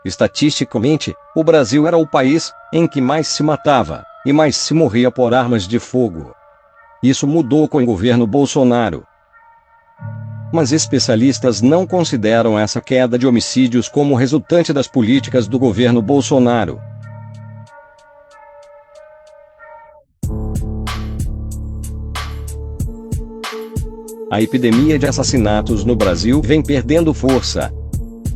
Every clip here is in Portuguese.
Estatisticamente, o Brasil era o país em que mais se matava e mais se morria por armas de fogo. Isso mudou com o governo Bolsonaro. Mas especialistas não consideram essa queda de homicídios como resultante das políticas do governo Bolsonaro. A epidemia de assassinatos no Brasil vem perdendo força.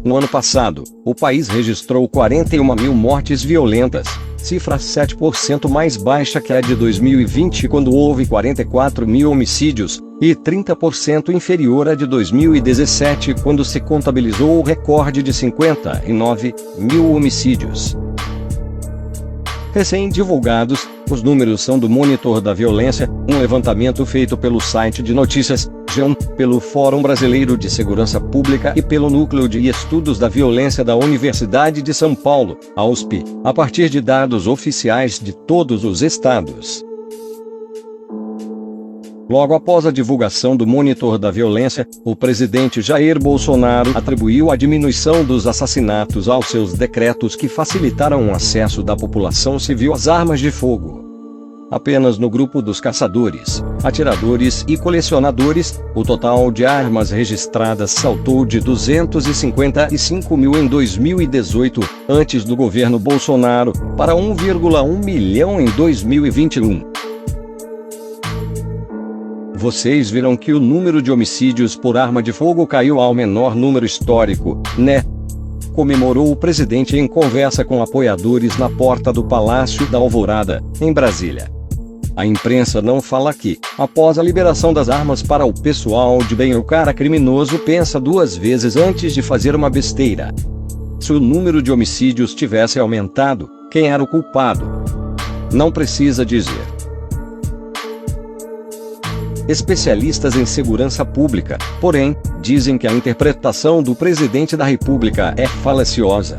No ano passado, o país registrou 41 mil mortes violentas, cifra 7% mais baixa que a de 2020, quando houve 44 mil homicídios, e 30% inferior à de 2017, quando se contabilizou o recorde de 59 mil homicídios. Recém-divulgados, os números são do Monitor da Violência, um levantamento feito pelo site de notícias G1, pelo Fórum Brasileiro de Segurança Pública e pelo Núcleo de Estudos da Violência da Universidade de São Paulo, a USP, a partir de dados oficiais de todos os estados. Logo após a divulgação do Monitor da Violência, o presidente Jair Bolsonaro atribuiu a diminuição dos assassinatos aos seus decretos que facilitaram o acesso da população civil às armas de fogo. Apenas no grupo dos caçadores, atiradores e colecionadores, o total de armas registradas saltou de 255 mil em 2018, antes do governo Bolsonaro, para 1,1 milhão em 2021. Vocês viram que o número de homicídios por arma de fogo caiu ao menor número histórico, né? Comemorou o presidente em conversa com apoiadores na porta do Palácio da Alvorada, em Brasília. A imprensa não fala que, após a liberação das armas para o pessoal de bem, o cara criminoso pensa duas vezes antes de fazer uma besteira. Se o número de homicídios tivesse aumentado, quem era o culpado? Não precisa dizer. Especialistas em segurança pública, porém, dizem que a interpretação do presidente da República é falaciosa.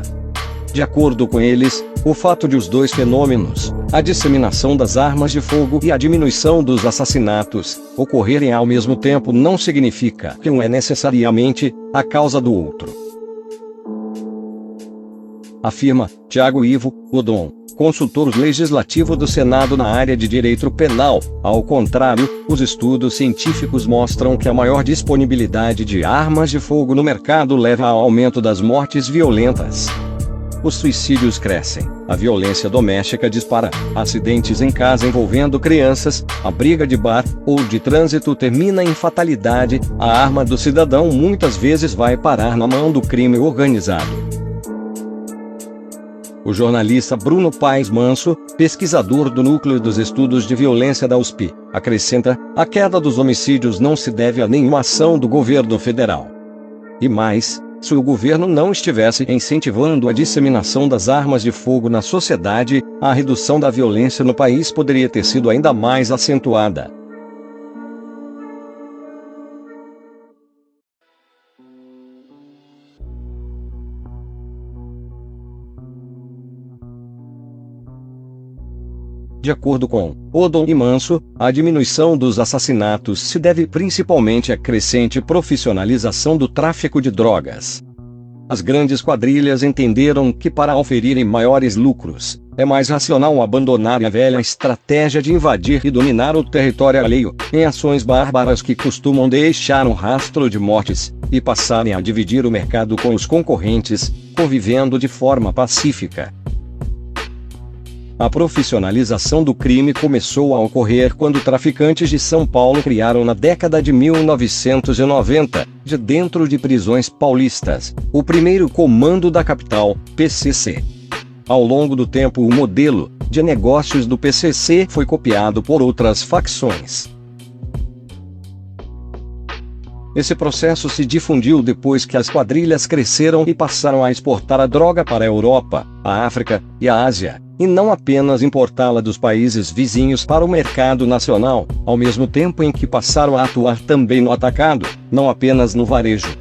De acordo com eles, o fato de os dois fenômenos, a disseminação das armas de fogo e a diminuição dos assassinatos, ocorrerem ao mesmo tempo não significa que um é necessariamente a causa do outro. Afirma Tiago Ivo Odon, consultor legislativo do Senado na área de direito penal. Ao contrário, os estudos científicos mostram que a maior disponibilidade de armas de fogo no mercado leva ao aumento das mortes violentas. Os suicídios crescem, a violência doméstica dispara, acidentes em casa envolvendo crianças, a briga de bar ou de trânsito termina em fatalidade, a arma do cidadão muitas vezes vai parar na mão do crime organizado. O jornalista Bruno Paes Manso, pesquisador do Núcleo dos Estudos de Violência da USP, acrescenta: a queda dos homicídios não se deve a nenhuma ação do governo federal. E mais, se o governo não estivesse incentivando a disseminação das armas de fogo na sociedade, a redução da violência no país poderia ter sido ainda mais acentuada. De acordo com Odon e Manso, a diminuição dos assassinatos se deve principalmente à crescente profissionalização do tráfico de drogas. As grandes quadrilhas entenderam que, para oferirem maiores lucros, é mais racional abandonar a velha estratégia de invadir e dominar o território alheio, em ações bárbaras que costumam deixar um rastro de mortes, e passarem a dividir o mercado com os concorrentes, convivendo de forma pacífica. A profissionalização do crime começou a ocorrer quando traficantes de São Paulo criaram na década de 1990, de dentro de prisões paulistas, o primeiro comando da capital, PCC. Ao longo do tempo, o modelo de negócios do PCC foi copiado por outras facções. Esse processo se difundiu depois que as quadrilhas cresceram e passaram a exportar a droga para a Europa, a África e a Ásia, e não apenas importá-la dos países vizinhos para o mercado nacional, ao mesmo tempo em que passaram a atuar também no atacado, não apenas no varejo.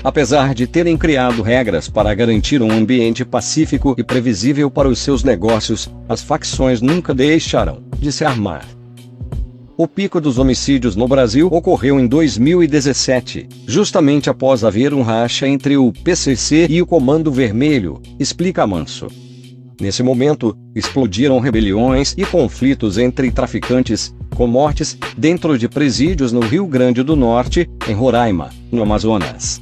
Apesar de terem criado regras para garantir um ambiente pacífico e previsível para os seus negócios, as facções nunca deixaram de se armar. O pico dos homicídios no Brasil ocorreu em 2017, justamente após haver um racha entre o PCC e o Comando Vermelho, explica Manso. Nesse momento, explodiram rebeliões e conflitos entre traficantes, com mortes dentro de presídios no Rio Grande do Norte, em Roraima, no Amazonas.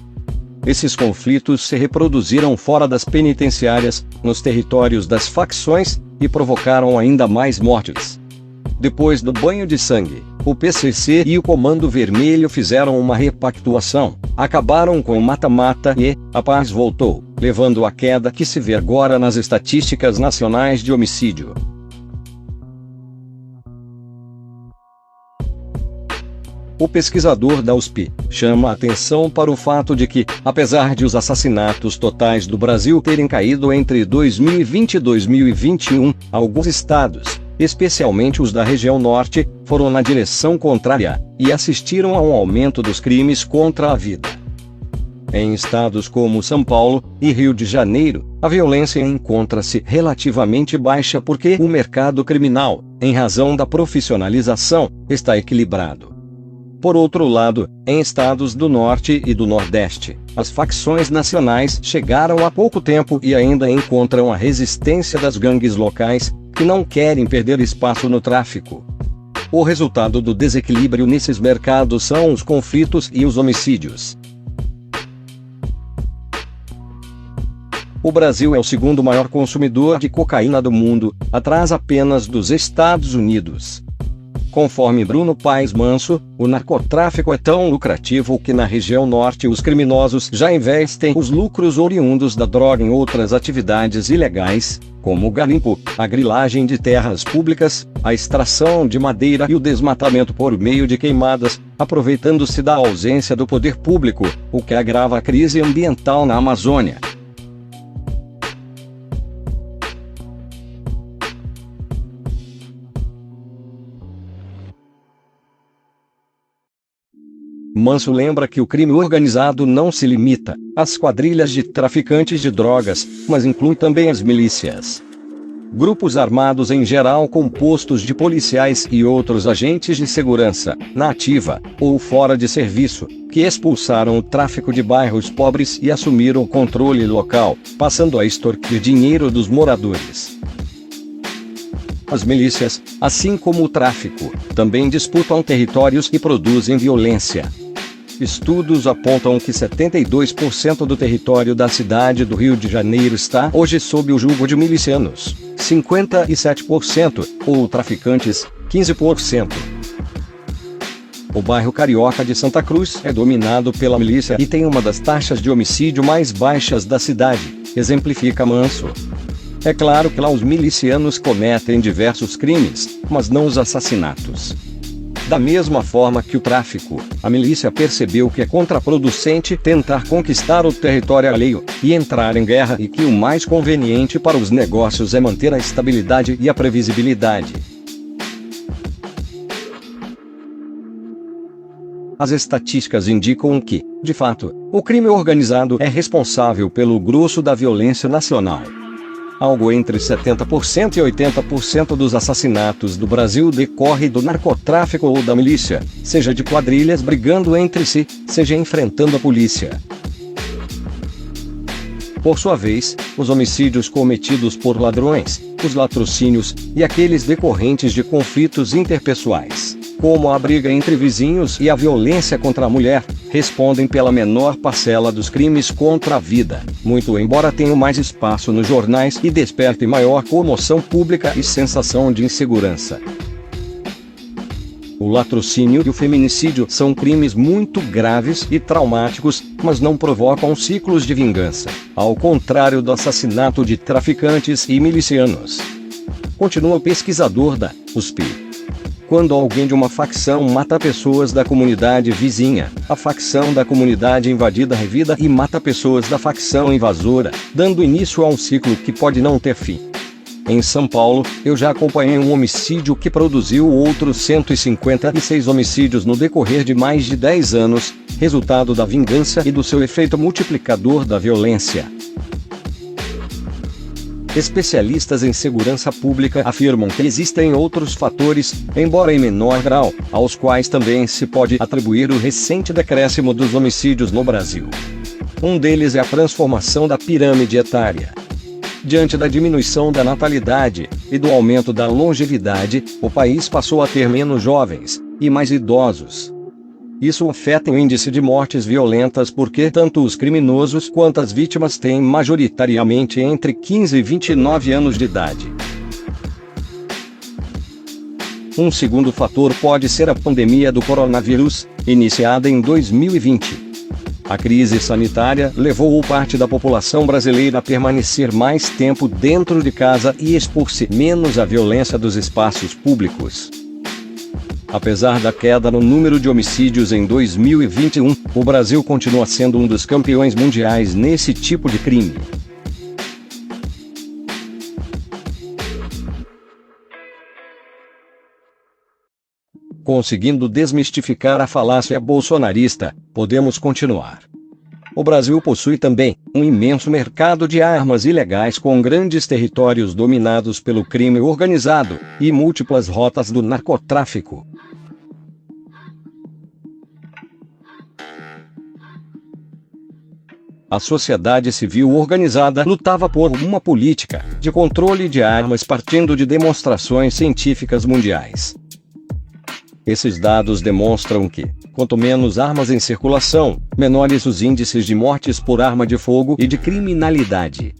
Esses conflitos se reproduziram fora das penitenciárias, nos territórios das facções, e provocaram ainda mais mortes. Depois do banho de sangue, o PCC e o Comando Vermelho fizeram uma repactuação, acabaram com o mata-mata e a paz voltou, levando à queda que se vê agora nas estatísticas nacionais de homicídio. O pesquisador da USP chama a atenção para o fato de que, apesar de os assassinatos totais do Brasil terem caído entre 2020 e 2021, alguns estados, especialmente os da região norte, foram na direção contrária e assistiram a um aumento dos crimes contra a vida. Em estados como São Paulo e Rio de Janeiro, a violência encontra-se relativamente baixa porque o mercado criminal, em razão da profissionalização, está equilibrado. Por outro lado, em estados do Norte e do Nordeste, as facções nacionais chegaram há pouco tempo e ainda encontram a resistência das gangues locais, que não querem perder espaço no tráfico. O resultado do desequilíbrio nesses mercados são os conflitos e os homicídios. O Brasil é o segundo maior consumidor de cocaína do mundo, atrás apenas dos Estados Unidos. Conforme Bruno Paes Manso, o narcotráfico é tão lucrativo que na região norte os criminosos já investem os lucros oriundos da droga em outras atividades ilegais, como o garimpo, a grilagem de terras públicas, a extração de madeira e o desmatamento por meio de queimadas, aproveitando-se da ausência do poder público, o que agrava a crise ambiental na Amazônia. Manso lembra que o crime organizado não se limita às quadrilhas de traficantes de drogas, mas inclui também as milícias. Grupos armados em geral compostos de policiais e outros agentes de segurança, na ativa ou fora de serviço, que expulsaram o tráfico de bairros pobres e assumiram o controle local, passando a extorquir dinheiro dos moradores. As milícias, assim como o tráfico, também disputam territórios e produzem violência. Estudos apontam que 72% do território da cidade do Rio de Janeiro está hoje sob o jugo de milicianos, 57%, ou traficantes, 15%. O bairro carioca de Santa Cruz é dominado pela milícia e tem uma das taxas de homicídio mais baixas da cidade, exemplifica Manso. É claro que lá os milicianos cometem diversos crimes, mas não os assassinatos. Da mesma forma que o tráfico, a milícia percebeu que é contraproducente tentar conquistar o território alheio e entrar em guerra e que o mais conveniente para os negócios é manter a estabilidade e a previsibilidade. As estatísticas indicam que, de fato, o crime organizado é responsável pelo grosso da violência nacional. Algo entre 70% e 80% dos assassinatos do Brasil decorre do narcotráfico ou da milícia, seja de quadrilhas brigando entre si, seja enfrentando a polícia. Por sua vez, os homicídios cometidos por ladrões, os latrocínios e aqueles decorrentes de conflitos interpessoais, como a briga entre vizinhos e a violência contra a mulher, respondem pela menor parcela dos crimes contra a vida, muito embora tenham mais espaço nos jornais e despertem maior comoção pública e sensação de insegurança. O latrocínio e o feminicídio são crimes muito graves e traumáticos, mas não provocam ciclos de vingança, ao contrário do assassinato de traficantes e milicianos. Continua o pesquisador da USP. Quando alguém de uma facção mata pessoas da comunidade vizinha, a facção da comunidade invadida revida e mata pessoas da facção invasora, dando início a um ciclo que pode não ter fim. Em São Paulo, eu já acompanhei um homicídio que produziu outros 156 homicídios no decorrer de mais de 10 anos, resultado da vingança e do seu efeito multiplicador da violência. Especialistas em segurança pública afirmam que existem outros fatores, embora em menor grau, aos quais também se pode atribuir o recente decréscimo dos homicídios no Brasil. Um deles é a transformação da pirâmide etária. Diante da diminuição da natalidade e do aumento da longevidade, o país passou a ter menos jovens e mais idosos. Isso afeta o índice de mortes violentas porque tanto os criminosos quanto as vítimas têm majoritariamente entre 15 e 29 anos de idade. Um segundo fator pode ser a pandemia do coronavírus, iniciada em 2020. A crise sanitária levou parte da população brasileira a permanecer mais tempo dentro de casa e expor-se menos à violência dos espaços públicos. Apesar da queda no número de homicídios em 2021, o Brasil continua sendo um dos campeões mundiais nesse tipo de crime. Conseguindo desmistificar a falácia bolsonarista, podemos continuar. O Brasil possui também um imenso mercado de armas ilegais com grandes territórios dominados pelo crime organizado e múltiplas rotas do narcotráfico. A sociedade civil organizada lutava por uma política de controle de armas partindo de demonstrações científicas mundiais. Esses dados demonstram que, quanto menos armas em circulação, menores os índices de mortes por arma de fogo e de criminalidade.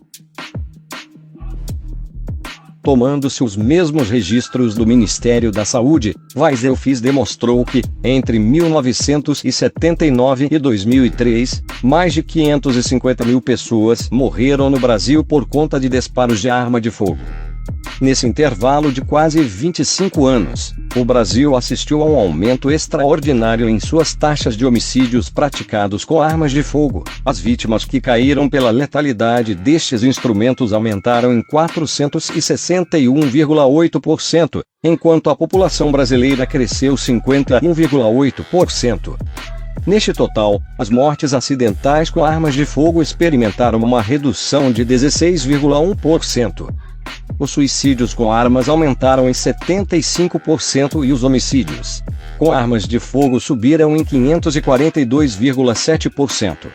Tomando-se os mesmos registros do Ministério da Saúde, Weisselfis demonstrou que, entre 1979 e 2003, mais de 550 mil pessoas morreram no Brasil por conta de disparos de arma de fogo. Nesse intervalo de quase 25 anos, o Brasil assistiu a um aumento extraordinário em suas taxas de homicídios praticados com armas de fogo. As vítimas que caíram pela letalidade destes instrumentos aumentaram em 461,8%, enquanto a população brasileira cresceu 51,8%. Neste total, as mortes acidentais com armas de fogo experimentaram uma redução de 16,1%. Os suicídios com armas aumentaram em 75% e os homicídios com armas de fogo subiram em 542,7%.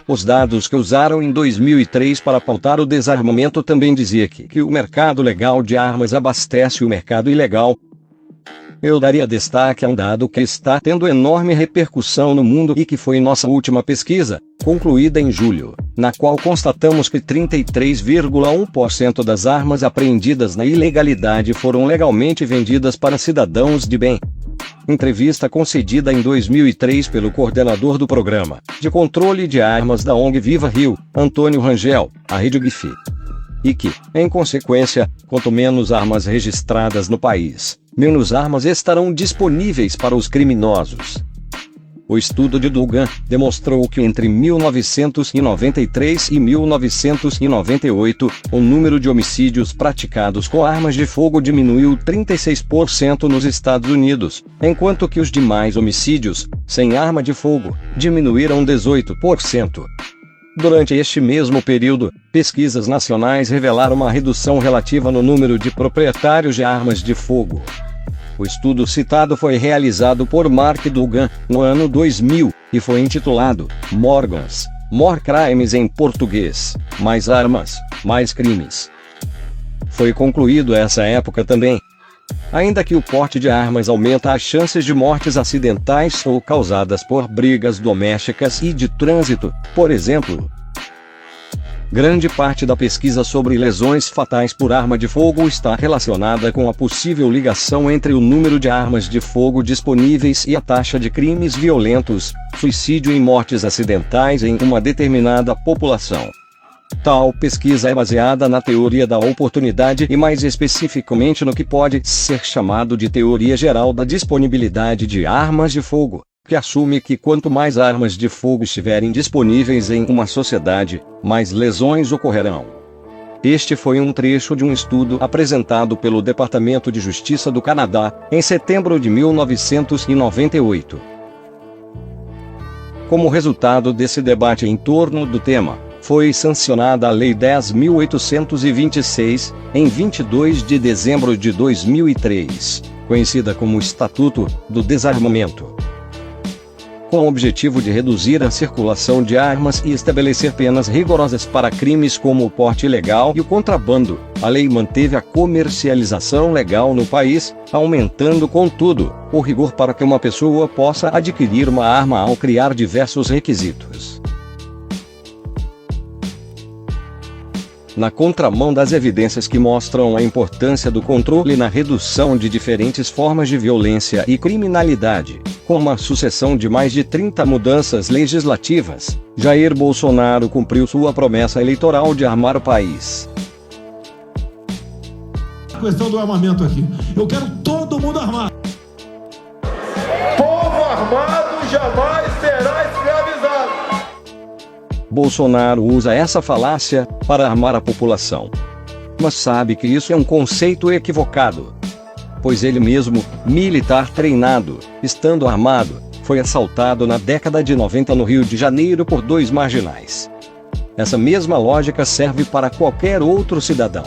Os dados que usaram em 2003 para pautar o desarmamento também diziam que o mercado legal de armas abastece o mercado ilegal. Eu daria destaque a um dado que está tendo enorme repercussão no mundo e que foi nossa última pesquisa, concluída em julho, na qual constatamos que 33,1% das armas apreendidas na ilegalidade foram legalmente vendidas para cidadãos de bem. Entrevista concedida em 2003 pelo coordenador do Programa de Controle de Armas da ONG Viva Rio, Antônio Rangel, à Rede GIF. E que, em consequência, quanto menos armas registradas no país, menos armas estarão disponíveis para os criminosos. O estudo de Dugan demonstrou que entre 1993 e 1998, o número de homicídios praticados com armas de fogo diminuiu 36% nos Estados Unidos, enquanto que os demais homicídios, sem arma de fogo, diminuíram 18%. Durante este mesmo período, pesquisas nacionais revelaram uma redução relativa no número de proprietários de armas de fogo. O estudo citado foi realizado por Mark Dugan, no ano 2000, e foi intitulado More Guns, More Crimes em português, Mais Armas, Mais Crimes. Foi concluído essa época também. Ainda que o porte de armas aumenta as chances de mortes acidentais ou causadas por brigas domésticas e de trânsito, por exemplo. Grande parte da pesquisa sobre lesões fatais por arma de fogo está relacionada com a possível ligação entre o número de armas de fogo disponíveis e a taxa de crimes violentos, suicídio e mortes acidentais em uma determinada população. Tal pesquisa é baseada na teoria da oportunidade e mais especificamente no que pode ser chamado de teoria geral da disponibilidade de armas de fogo, que assume que quanto mais armas de fogo estiverem disponíveis em uma sociedade, mais lesões ocorrerão. Este foi um trecho de um estudo apresentado pelo Departamento de Justiça do Canadá, em setembro de 1998. Como resultado desse debate em torno do tema, foi sancionada a Lei 10.826, em 22 de dezembro de 2003, conhecida como Estatuto do Desarmamento. Com o objetivo de reduzir a circulação de armas e estabelecer penas rigorosas para crimes como o porte ilegal e o contrabando, a lei manteve a comercialização legal no país, aumentando, contudo, o rigor para que uma pessoa possa adquirir uma arma ao criar diversos requisitos. Na contramão das evidências que mostram a importância do controle na redução de diferentes formas de violência e criminalidade, com uma sucessão de mais de 30 mudanças legislativas, Jair Bolsonaro cumpriu sua promessa eleitoral de armar o país. A questão do armamento aqui. Eu quero todo mundo armado. Povo armado jamais será escravizado. Bolsonaro usa essa falácia para armar a população. Mas sabe que isso é um conceito equivocado. Pois ele mesmo, militar treinado, estando armado, foi assaltado na década de 90 no Rio de Janeiro por 2 marginais. Essa mesma lógica serve para qualquer outro cidadão.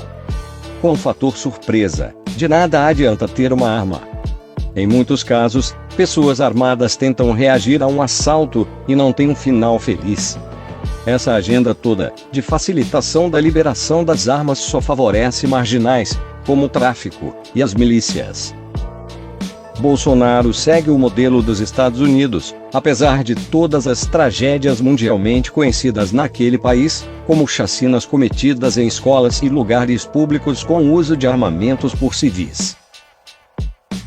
Com o fator surpresa, de nada adianta ter uma arma. Em muitos casos, pessoas armadas tentam reagir a um assalto e não têm um final feliz. Essa agenda toda, de facilitação da liberação das armas, só favorece marginais, como o tráfico e as milícias. Bolsonaro segue o modelo dos Estados Unidos, apesar de todas as tragédias mundialmente conhecidas naquele país, como chacinas cometidas em escolas e lugares públicos com o uso de armamentos por civis.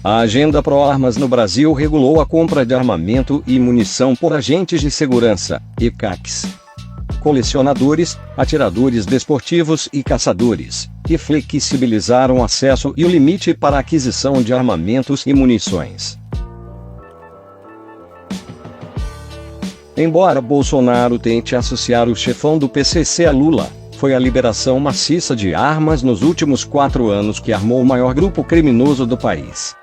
A agenda pró-armas no Brasil regulou a compra de armamento e munição por agentes de segurança, e CACs, colecionadores, atiradores desportivos e caçadores, que flexibilizaram o acesso e o limite para a aquisição de armamentos e munições. Embora Bolsonaro tente associar o chefão do PCC a Lula, foi a liberação maciça de armas nos últimos 4 anos que armou o maior grupo criminoso do país.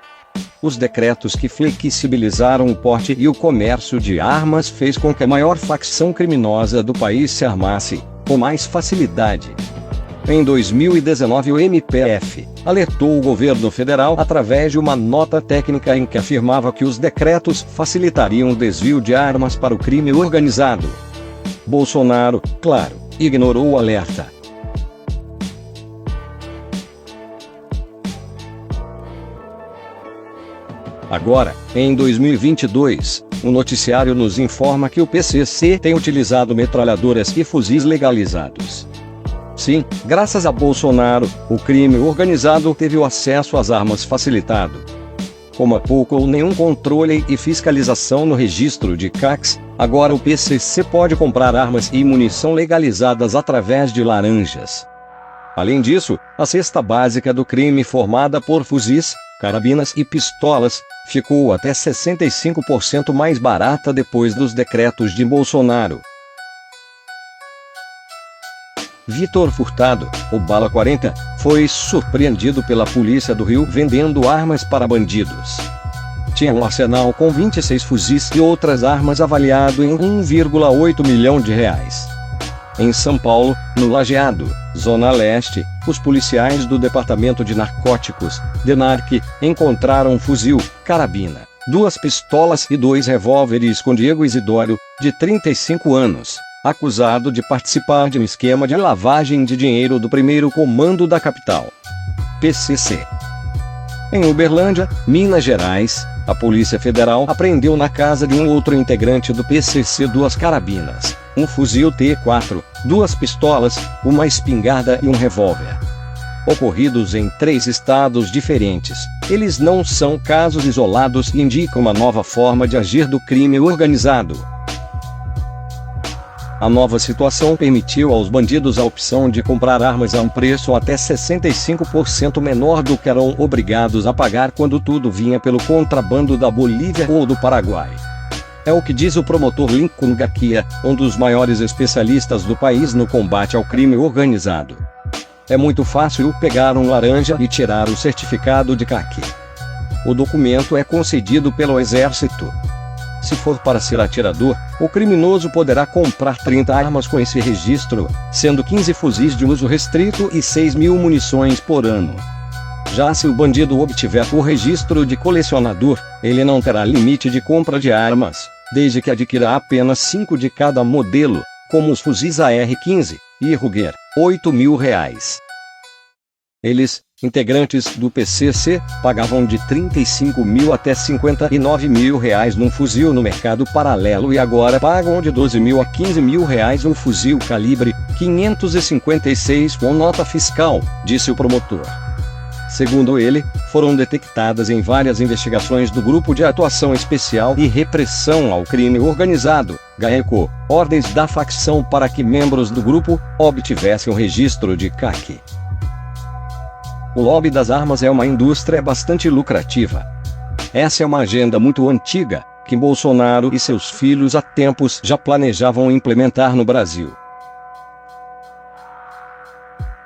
Os decretos que flexibilizaram o porte e o comércio de armas fez com que a maior facção criminosa do país se armasse, com mais facilidade. Em 2019 o MPF alertou o governo federal através de uma nota técnica em que afirmava que os decretos facilitariam o desvio de armas para o crime organizado. Bolsonaro, claro, ignorou o alerta. Agora, em 2022, o noticiário nos informa que o PCC tem utilizado metralhadoras e fuzis legalizados. Sim, graças a Bolsonaro, o crime organizado teve o acesso às armas facilitado. Com pouco ou nenhum controle e fiscalização no registro de CACs, agora o PCC pode comprar armas e munição legalizadas através de laranjas. Além disso, a cesta básica do crime formada por fuzis, carabinas e pistolas, ficou até 65% mais barata depois dos decretos de Bolsonaro. Vitor Furtado, o Bala 40, foi surpreendido pela polícia do Rio vendendo armas para bandidos. Tinha um arsenal com 26 fuzis e outras armas avaliado em R$ 1,8 milhão. Em São Paulo, no Lajeado, Zona Leste, os policiais do Departamento de Narcóticos, DENARC, encontraram um fuzil, carabina, 2 pistolas e 2 revólveres com Diego Isidório, de 35 anos, acusado de participar de um esquema de lavagem de dinheiro do primeiro comando da capital, PCC. Em Uberlândia, Minas Gerais, a Polícia Federal apreendeu na casa de um outro integrante do PCC 2 carabinas, um fuzil T4, 2 pistolas, uma espingarda e um revólver. Ocorridos em 3 estados diferentes, eles não são casos isolados e indicam uma nova forma de agir do crime organizado. A nova situação permitiu aos bandidos a opção de comprar armas a um preço até 65% menor do que eram obrigados a pagar quando tudo vinha pelo contrabando da Bolívia ou do Paraguai. É o que diz o promotor Lincoln Gakia, um dos maiores especialistas do país no combate ao crime organizado. É muito fácil pegar um laranja e tirar o certificado de CAC. O documento é concedido pelo Exército. Se for para ser atirador, o criminoso poderá comprar 30 armas com esse registro, sendo 15 fuzis de uso restrito e 6.000 munições por ano. Já se o bandido obtiver o registro de colecionador, ele não terá limite de compra de armas, desde que adquira apenas 5 de cada modelo, como os fuzis AR-15 e Ruger, R$8.000. Eles, integrantes do PCC, pagavam de R$35.000 até R$59.000 num fuzil no mercado paralelo e agora pagam de R$12.000 a R$15.000 um fuzil calibre .556 com nota fiscal, disse o promotor. Segundo ele, foram detectadas em várias investigações do Grupo de Atuação Especial e Repressão ao Crime Organizado, GAECO, ordens da facção para que membros do grupo obtivessem o registro de CAC. O lobby das armas é uma indústria bastante lucrativa. Essa é uma agenda muito antiga, que Bolsonaro e seus filhos há tempos já planejavam implementar no Brasil.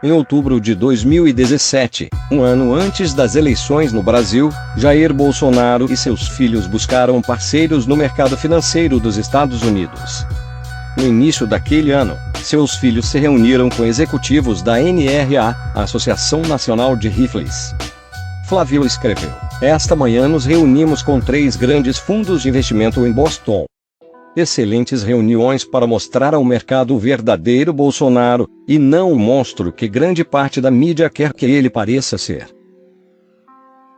Em outubro de 2017, um ano antes das eleições no Brasil, Jair Bolsonaro e seus filhos buscaram parceiros no mercado financeiro dos Estados Unidos. No início daquele ano, seus filhos se reuniram com executivos da NRA, a Associação Nacional de Rifles. Flávio escreveu: "Esta manhã nos reunimos com 3 grandes fundos de investimento em Boston. Excelentes reuniões para mostrar ao mercado o verdadeiro Bolsonaro, e não o monstro que grande parte da mídia quer que ele pareça ser.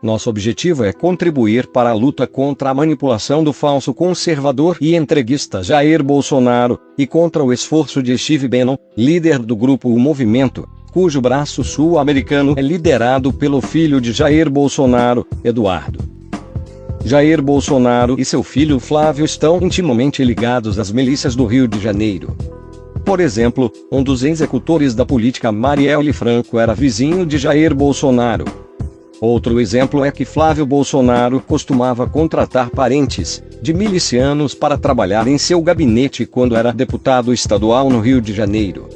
Nosso objetivo é contribuir para a luta contra a manipulação do falso conservador e entreguista Jair Bolsonaro, e contra o esforço de Steve Bannon, líder do grupo O Movimento, cujo braço sul-americano é liderado pelo filho de Jair Bolsonaro, Eduardo. Jair Bolsonaro e seu filho Flávio estão intimamente ligados às milícias do Rio de Janeiro. Por exemplo, um dos executores da política Marielle Franco era vizinho de Jair Bolsonaro. Outro exemplo é que Flávio Bolsonaro costumava contratar parentes de milicianos para trabalhar em seu gabinete quando era deputado estadual no Rio de Janeiro.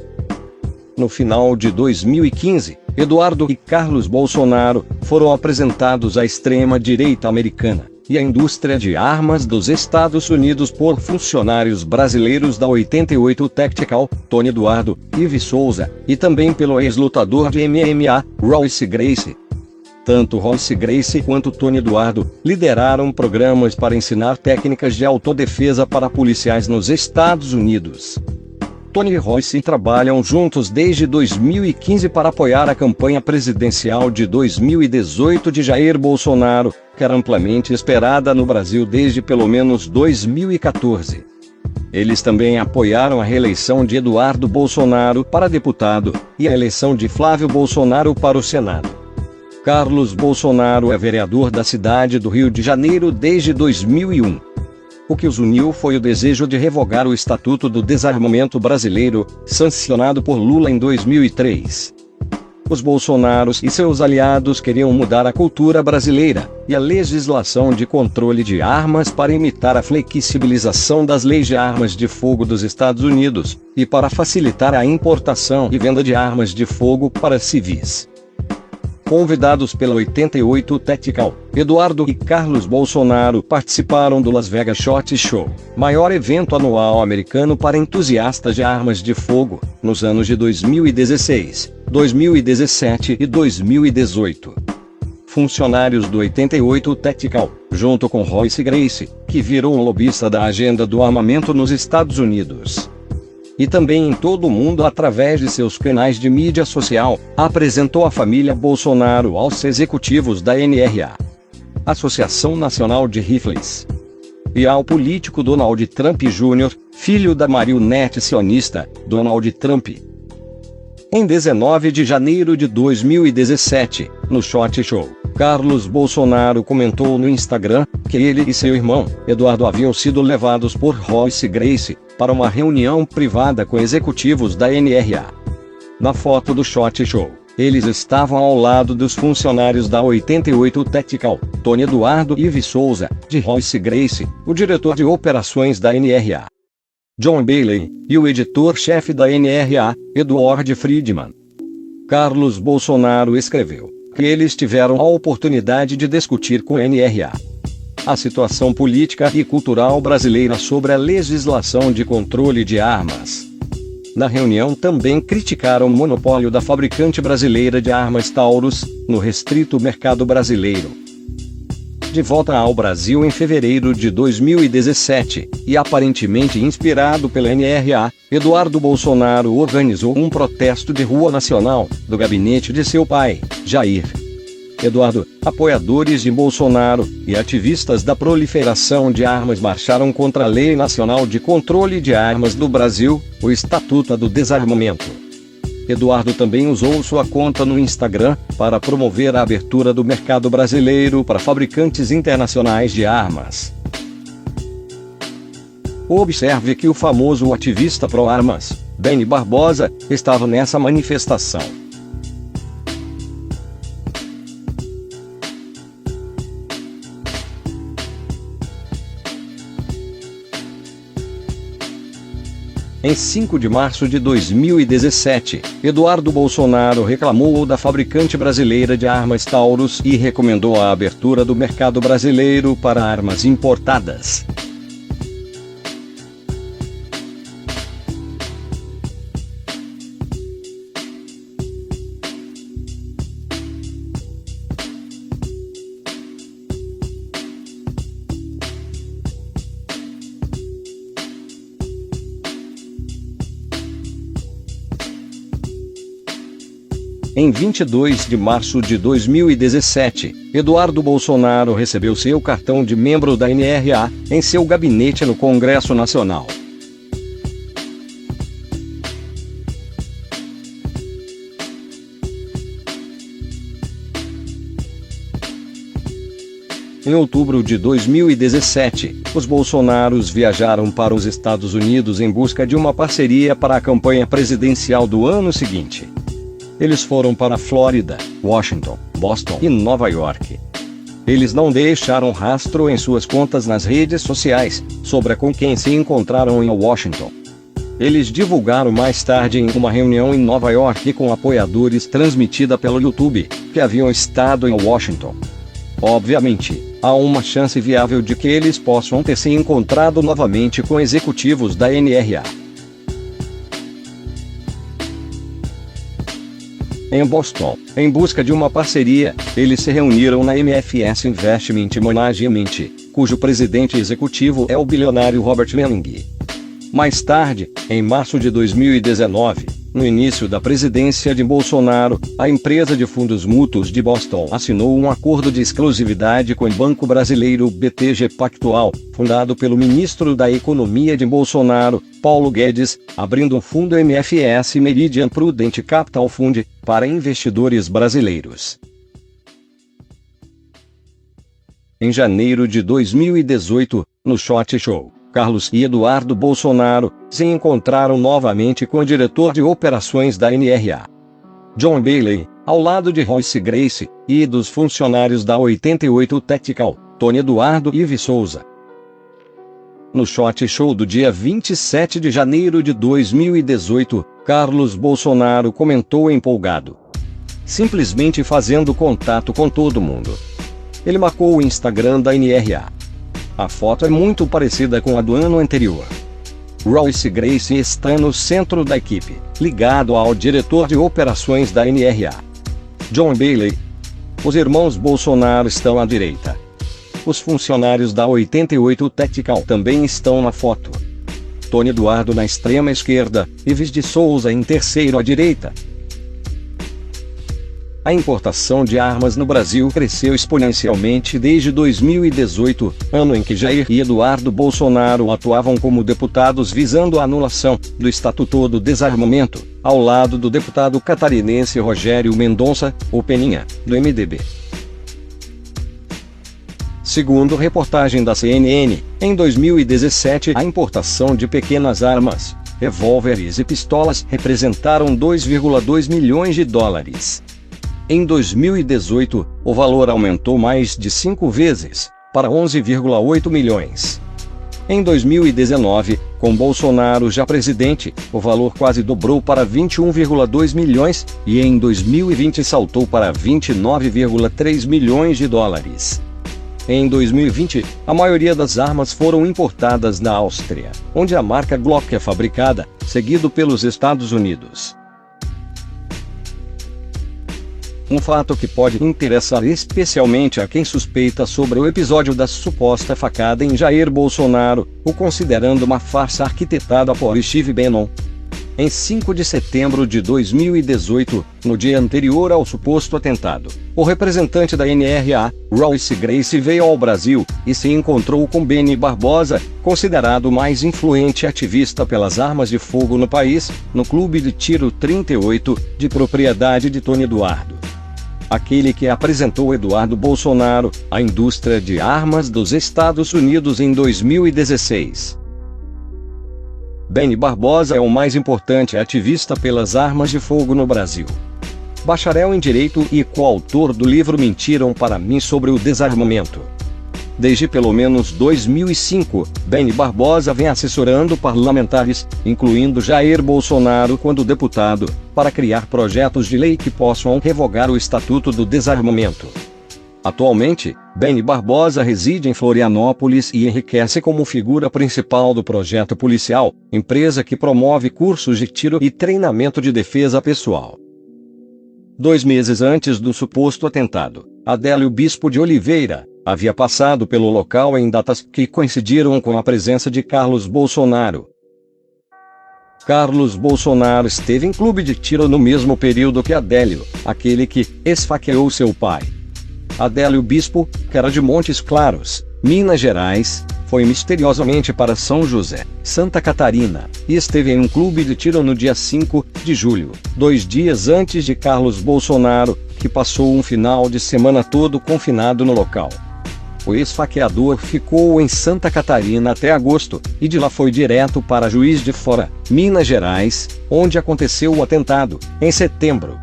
No final de 2015, Eduardo e Carlos Bolsonaro foram apresentados à extrema-direita americana e à indústria de armas dos Estados Unidos por funcionários brasileiros da 88 Tactical, Tony Eduardo e Souza, e também pelo ex-lutador de MMA, Royce Gracie. Tanto Royce Gracie quanto Tony Eduardo lideraram programas para ensinar técnicas de autodefesa para policiais nos Estados Unidos. Tony e Royce trabalham juntos desde 2015 para apoiar a campanha presidencial de 2018 de Jair Bolsonaro, que era amplamente esperada no Brasil desde pelo menos 2014. Eles também apoiaram a reeleição de Eduardo Bolsonaro para deputado, e a eleição de Flávio Bolsonaro para o Senado. Carlos Bolsonaro é vereador da cidade do Rio de Janeiro desde 2001. O que os uniu foi o desejo de revogar o Estatuto do Desarmamento Brasileiro, sancionado por Lula em 2003. Os Bolsonaros e seus aliados queriam mudar a cultura brasileira e a legislação de controle de armas para imitar a flexibilização das leis de armas de fogo dos Estados Unidos, e para facilitar a importação e venda de armas de fogo para civis. Convidados pela 88 Tactical, Eduardo e Carlos Bolsonaro participaram do Las Vegas SHOT Show, maior evento anual americano para entusiastas de armas de fogo, nos anos de 2016, 2017 e 2018. Funcionários do 88 Tactical, junto com Royce Gracie, que virou um lobista da agenda do armamento nos Estados Unidos e também em todo o mundo através de seus canais de mídia social, apresentou a família Bolsonaro aos executivos da NRA, Associação Nacional de Rifles, e ao político Donald Trump Jr., filho da marionete sionista, Donald Trump. Em 19 de janeiro de 2017, no SHOT Show, Carlos Bolsonaro comentou no Instagram que ele e seu irmão, Eduardo, haviam sido levados por Royce Gracie para uma reunião privada com executivos da NRA. Na foto do SHOT Show, eles estavam ao lado dos funcionários da 88 Tactical, Tony Eduardo e Souza, de Royce Gracie, o diretor de operações da NRA, John Bailey, e o editor-chefe da NRA, Edward Friedman. Carlos Bolsonaro escreveu que eles tiveram a oportunidade de discutir com a NRA a situação política e cultural brasileira sobre a legislação de controle de armas. Na reunião também criticaram o monopólio da fabricante brasileira de armas Taurus, no restrito mercado brasileiro. De volta ao Brasil em fevereiro de 2017, e aparentemente inspirado pela NRA, Eduardo Bolsonaro organizou um protesto de rua nacional, do gabinete de seu pai, Jair. Eduardo, apoiadores de Bolsonaro e ativistas da proliferação de armas marcharam contra a Lei Nacional de Controle de Armas do Brasil, o Estatuto do Desarmamento. Eduardo também usou sua conta no Instagram para promover a abertura do mercado brasileiro para fabricantes internacionais de armas. Observe que o famoso ativista pró-armas, Beni Barbosa, estava nessa manifestação. Em 5 de março de 2017, Eduardo Bolsonaro reclamou da fabricante brasileira de armas Taurus e recomendou a abertura do mercado brasileiro para armas importadas. Em 22 de março de 2017, Eduardo Bolsonaro recebeu seu cartão de membro da NRA em seu gabinete no Congresso Nacional. Em outubro de 2017, os Bolsonaros viajaram para os Estados Unidos em busca de uma parceria para a campanha presidencial do ano seguinte. Eles foram para Flórida, Washington, Boston e Nova York. Eles não deixaram rastro em suas contas nas redes sociais sobre com quem se encontraram em Washington. Eles divulgaram mais tarde em uma reunião em Nova York com apoiadores transmitida pelo YouTube, que haviam estado em Washington. Obviamente, há uma chance viável de que eles possam ter se encontrado novamente com executivos da NRA. Em Boston, em busca de uma parceria, eles se reuniram na MFS Investment Management, cujo presidente executivo é o bilionário Robert Manning. Mais tarde, em março de 2019, no início da presidência de Bolsonaro, a empresa de fundos mútuos de Boston assinou um acordo de exclusividade com o banco brasileiro BTG Pactual, fundado pelo ministro da Economia de Bolsonaro, Paulo Guedes, abrindo um fundo MFS Meridian Prudent Capital Fund para investidores brasileiros. Em janeiro de 2018, no SHOT Show, Carlos e Eduardo Bolsonaro se encontraram novamente com o diretor de operações da NRA, John Bailey, ao lado de Royce Grace, e dos funcionários da 88 Tactical, Tony Eduardo e Ives Souza. No SHOT Show do dia 27 de janeiro de 2018, Carlos Bolsonaro comentou empolgado: simplesmente fazendo contato com todo mundo. Ele marcou o Instagram da NRA. A foto é muito parecida com a do ano anterior. Royce Grace está no centro da equipe, ligado ao diretor de operações da NRA, John Bailey. Os irmãos Bolsonaro estão à direita. Os funcionários da 88 Tactical também estão na foto. Tony Eduardo na extrema esquerda, Ives de Souza em terceiro à direita. A importação de armas no Brasil cresceu exponencialmente desde 2018, ano em que Jair e Eduardo Bolsonaro atuavam como deputados visando a anulação do Estatuto do Desarmamento, ao lado do deputado catarinense Rogério Mendonça, o Peninha, do MDB. Segundo reportagem da CNN, em 2017 a importação de pequenas armas, revólveres e pistolas representaram 2,2 milhões de dólares. Em 2018, o valor aumentou mais de 5 vezes, para 11,8 milhões. Em 2019, com Bolsonaro já presidente, o valor quase dobrou para 21,2 milhões, e em 2020 saltou para 29,3 milhões de dólares. Em 2020, a maioria das armas foram importadas da Áustria, onde a marca Glock é fabricada, seguido pelos Estados Unidos. Um fato que pode interessar especialmente a quem suspeita sobre o episódio da suposta facada em Jair Bolsonaro, o considerando uma farsa arquitetada por Steve Bannon. Em 5 de setembro de 2018, no dia anterior ao suposto atentado, o representante da NRA, Royce Grace, veio ao Brasil e se encontrou com Beni Barbosa, considerado o mais influente ativista pelas armas de fogo no país, no Clube de Tiro 38, de propriedade de Tony Eduardo. Aquele que apresentou Eduardo Bolsonaro à indústria de armas dos Estados Unidos em 2016. Beni Barbosa é o mais importante ativista pelas armas de fogo no Brasil. Bacharel em Direito e coautor do livro Mentiram para mim sobre o desarmamento. Desde pelo menos 2005, Beni Barbosa vem assessorando parlamentares, incluindo Jair Bolsonaro quando deputado, para criar projetos de lei que possam revogar o Estatuto do Desarmamento. Atualmente, Beni Barbosa reside em Florianópolis e enriquece como figura principal do Projeto Policial, empresa que promove cursos de tiro e treinamento de defesa pessoal. 2 meses antes do suposto atentado, Adélio Bispo de Oliveira havia passado pelo local em datas que coincidiram com a presença de Carlos Bolsonaro. Carlos Bolsonaro esteve em clube de tiro no mesmo período que Adélio, aquele que esfaqueou seu pai. Adélio Bispo, que era de Montes Claros, Minas Gerais, foi misteriosamente para São José, Santa Catarina, e esteve em um clube de tiro no dia 5 de julho, 2 dias antes de Carlos Bolsonaro, que passou um final de semana todo confinado no local. O esfaqueador ficou em Santa Catarina até agosto, e de lá foi direto para Juiz de Fora, Minas Gerais, onde aconteceu o atentado, em setembro.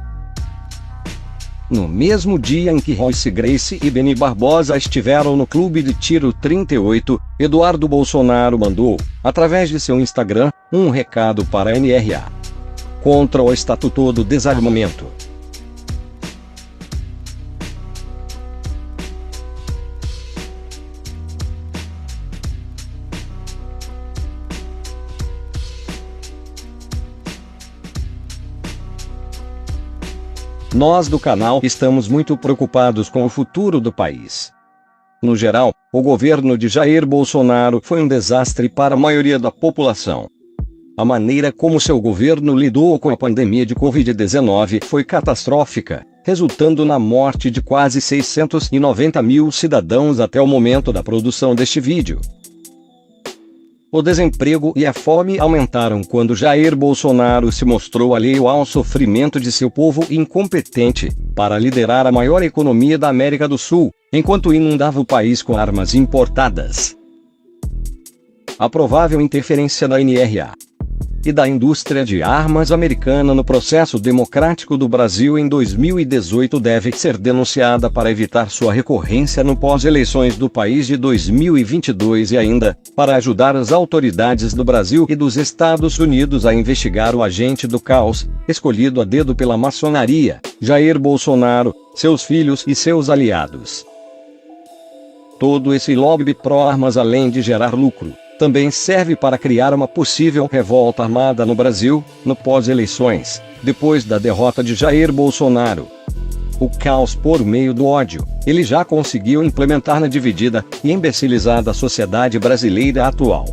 No mesmo dia em que Royce Grace e Beni Barbosa estiveram no Clube de Tiro 38, Eduardo Bolsonaro mandou, através de seu Instagram, um recado para a NRA contra o Estatuto do Desarmamento. Nós do canal estamos muito preocupados com o futuro do país. No geral, o governo de Jair Bolsonaro foi um desastre para a maioria da população. A maneira como seu governo lidou com a pandemia de Covid-19 foi catastrófica, resultando na morte de quase 690 mil cidadãos até o momento da produção deste vídeo. O desemprego e a fome aumentaram quando Jair Bolsonaro se mostrou alheio ao sofrimento de seu povo e incompetente para liderar a maior economia da América do Sul, enquanto inundava o país com armas importadas. A provável interferência da NRA e da indústria de armas americana no processo democrático do Brasil em 2018 deve ser denunciada para evitar sua recorrência no pós-eleições do país de 2022 e ainda, para ajudar as autoridades do Brasil e dos Estados Unidos a investigar o agente do caos, escolhido a dedo pela maçonaria, Jair Bolsonaro, seus filhos e seus aliados. Todo esse lobby pró-armas, além de gerar lucro, também serve para criar uma possível revolta armada no Brasil, no pós-eleições, depois da derrota de Jair Bolsonaro. O caos por meio do ódio, ele já conseguiu implementar na dividida e imbecilizada sociedade brasileira atual.